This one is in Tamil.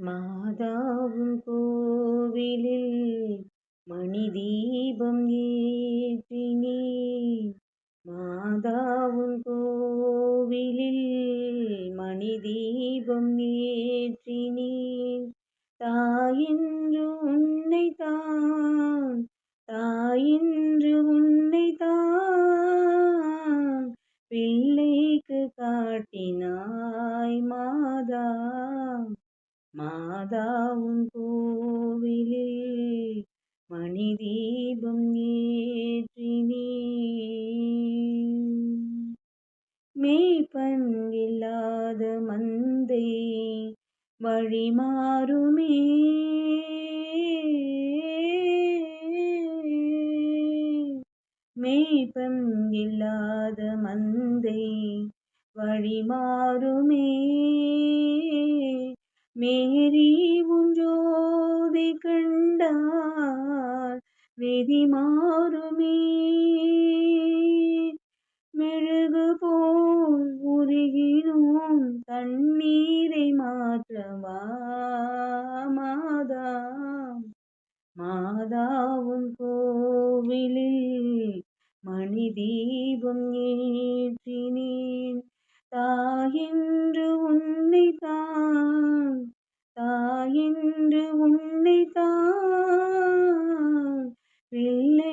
மாதாவும் கோவிலில் மணி தீபம் ஏற்றினேன். மாதாவும் கோவிலில் மணி தீபம் ஏற்றினேன். தாயென்று உன்னைத்தான், தாயென்று உன்னைத்தான் பிள்ளைக்கு காட்டினாய் மாதா. மாதாவும் கோவிலில் மணி தீபம் ஏற்றினேன். மேய்ப்பன் இல்லாத மந்தை வழி மாறுமே, மேய்ப்பன் இல்லாத மந்தை வழி மாறுமே. மேரி உன் ஜோதி கண்டால் விதி மாறுமே. மெழுகு போல் உருகினோம் தண்ணீரை மாற்றவா மாதா. மாதாவும் கோவிலில் மணி தீபம் ஏற்றினேன். தாயென்று உன்னைத்தான், தாயென்று உன்னைத்தான் பிள்ளை